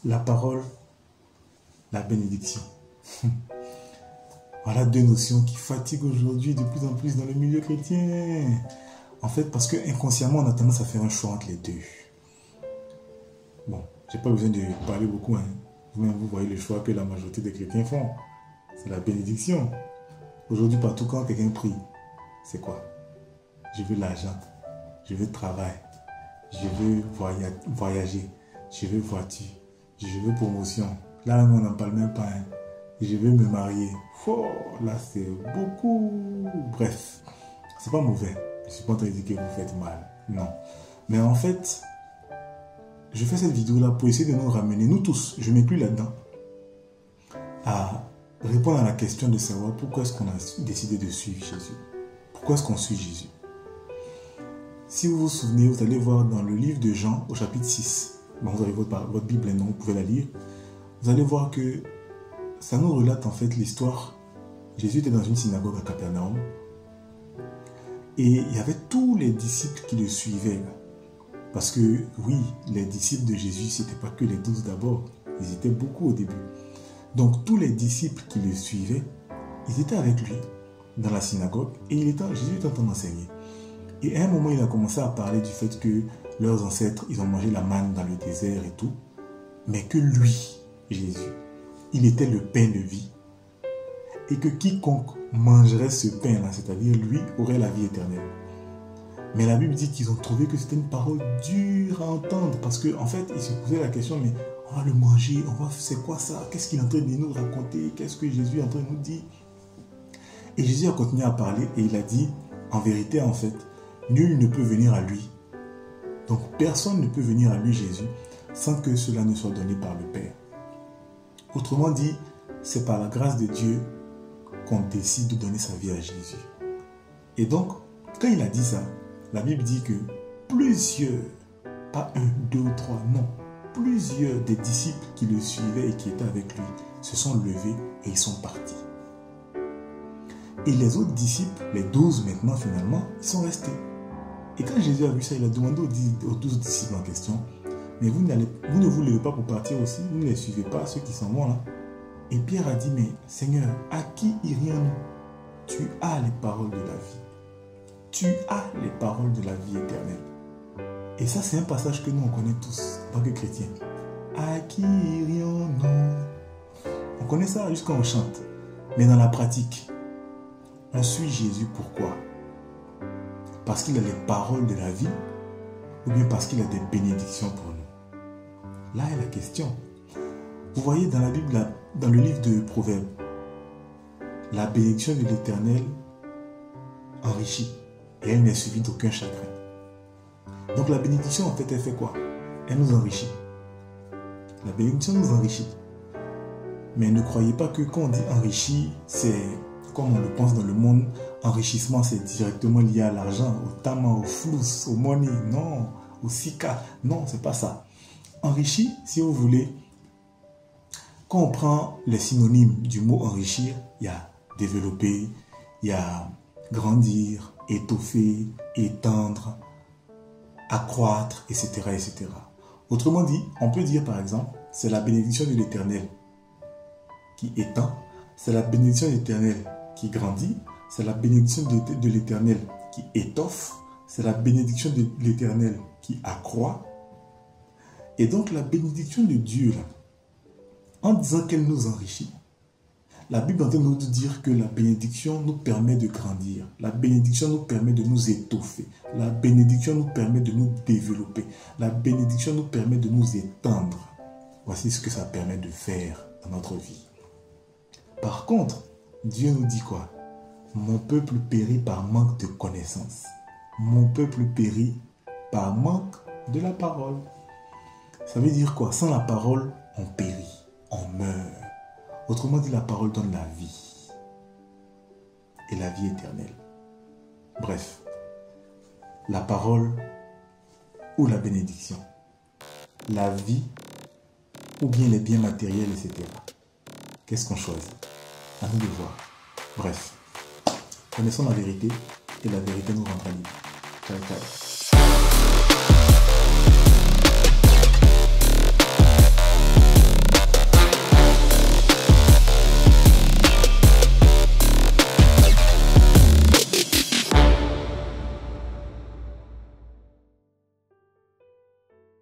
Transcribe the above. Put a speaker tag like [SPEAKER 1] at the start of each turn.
[SPEAKER 1] La parole, la bénédiction. Voilà deux notions qui fatiguent aujourd'hui de plus en plus dans le milieu chrétien. En fait, parce que inconsciemment, on a tendance à faire un choix entre les deux. Bon, j'ai pas besoin de parler beaucoup. Vous-même, vous voyez le choix que la majorité des chrétiens font. C'est la bénédiction. Aujourd'hui, partout, quand quelqu'un prie, c'est quoi? Je veux l'argent, je veux travail, je veux voyager, je veux voiture, je veux promotion. Là, on n'en parle même pas. Je veux me marier. Oh, là, c'est beaucoup. Bref, c'est pas mauvais. Je suis pas en train de dire que vous faites mal. Non. Mais en fait, je fais cette vidéo-là pour essayer de nous ramener, nous tous, je ne mets plus là-dedans, à répondre à la question de savoir pourquoi est-ce qu'on a décidé de suivre Jésus. Pourquoi est-ce qu'on suit Jésus? Si vous vous souvenez, vous allez voir dans le livre de Jean, au chapitre 6, bon, vous avez votre Bible, non, vous pouvez la lire, vous allez voir que ça nous relate en fait l'histoire. Jésus était dans une synagogue à Capernaum et il y avait tous les disciples qui le suivaient. Parce que oui, les disciples de Jésus, ce n'étaient pas que les 12 d'abord, ils étaient beaucoup au début. Donc tous les disciples qui le suivaient, ils étaient avec lui dans la synagogue et Jésus était en train d'enseigner. Et à un moment, il a commencé à parler du fait que leurs ancêtres, ils ont mangé la manne dans le désert et tout, mais que lui, Jésus, il était le pain de vie. Et que quiconque mangerait ce pain-là, c'est-à-dire lui, aurait la vie éternelle. Mais la Bible dit qu'ils ont trouvé que c'était une parole dure à entendre. Parce qu'en fait, ils se posaient la question, mais on va le manger, c'est quoi ça? Qu'est-ce qu'il est en train de nous raconter? Qu'est-ce que Jésus est en train de nous dire? Et Jésus a continué à parler et il a dit, en vérité, en fait, nul ne peut venir à lui. Donc personne ne peut venir à lui, Jésus, sans que cela ne soit donné par le Père. Autrement dit, c'est par la grâce de Dieu qu'on décide de donner sa vie à Jésus. Et donc, quand il a dit ça, la Bible dit que plusieurs, pas un, deux ou trois, non, plusieurs des disciples qui le suivaient et qui étaient avec lui se sont levés et ils sont partis. Et les autres disciples, les 12 maintenant finalement, ils sont restés. Et quand Jésus a vu ça, il a demandé aux 12 disciples en question, mais vous ne vous levez pas pour partir aussi, vous ne les suivez pas, ceux qui s'en vont là. Et Pierre a dit, mais Seigneur, à qui irions-nous? Tu as les paroles de la vie. Tu as les paroles de la vie éternelle. Et ça, c'est un passage que nous, on connaît tous, en tant que chrétiens. À qui irions-nous? On connaît ça juste quand on chante. Mais dans la pratique, on suit Jésus pourquoi? Parce qu'il a les paroles de la vie ou bien parce qu'il a des bénédictions pour nous? Là est la question. Vous voyez dans la Bible, dans le livre de Proverbes, la bénédiction de l'Éternel enrichit et elle n'est suivie d'aucun chagrin. Donc la bénédiction, en fait, elle fait quoi? Elle nous enrichit. La bénédiction nous enrichit. Mais ne croyez pas que quand on dit enrichit, c'est comme on le pense dans le monde, enrichissement, c'est directement lié à l'argent, au tama, au flous, au money, non, au sika. Non, c'est pas ça. Enrichi, si vous voulez, quand on prend les synonymes du mot enrichir, il y a développer, il y a grandir, étoffer, étendre, accroître, etc., etc. Autrement dit, on peut dire par exemple, c'est la bénédiction de l'Éternel qui étend, c'est la bénédiction de l'Éternel qui grandit, c'est la bénédiction de l'Éternel qui étoffe, c'est la bénédiction de l'Éternel qui accroît. Et donc la bénédiction de Dieu, là, en disant qu'elle nous enrichit, la Bible est en train de nous dire que la bénédiction nous permet de grandir, la bénédiction nous permet de nous étoffer, la bénédiction nous permet de nous développer, la bénédiction nous permet de nous étendre. Voici ce que ça permet de faire dans notre vie. Par contre, Dieu nous dit quoi? Mon peuple périt par manque de connaissance. Mon peuple périt par manque de la parole. Ça veut dire quoi? Sans la parole, on périt, on meurt. Autrement dit, la parole donne la vie. Et la vie éternelle. Bref, la parole ou la bénédiction. La vie ou bien les biens matériels, etc. Qu'est-ce qu'on choisit? À nous de voir. Bref, connaissons la vérité et la vérité nous rendra libres. Ciao, ciao.